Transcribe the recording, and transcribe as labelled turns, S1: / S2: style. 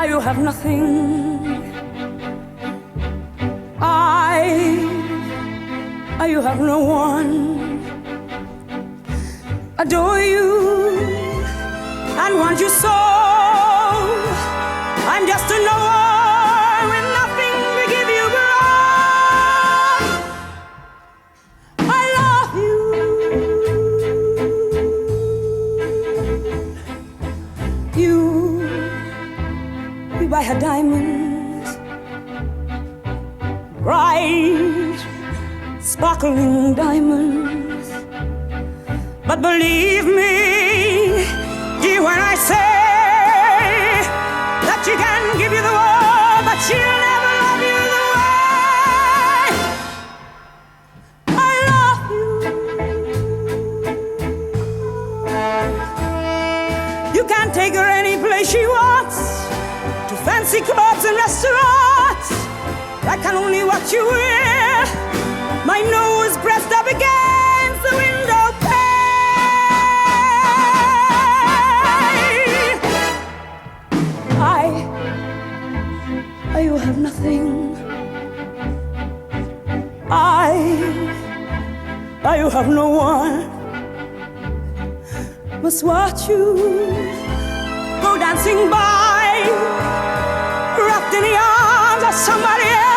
S1: you have nothing. You have no one. Adore you and want you so. I'm just a no one with nothing to give you but I love you. You buy her diamonds, bright, sparkling diamonds. But believe me, dear, when I say that she can give you the world, but she'll never love you the way I love you. You can't take her any place she wants, to fancy clubs and restaurants. I can only watch you with my nose pressed up against the window pane. You have nothing. You have no one. Must watch you go dancing by, wrapped in the arms of somebody else.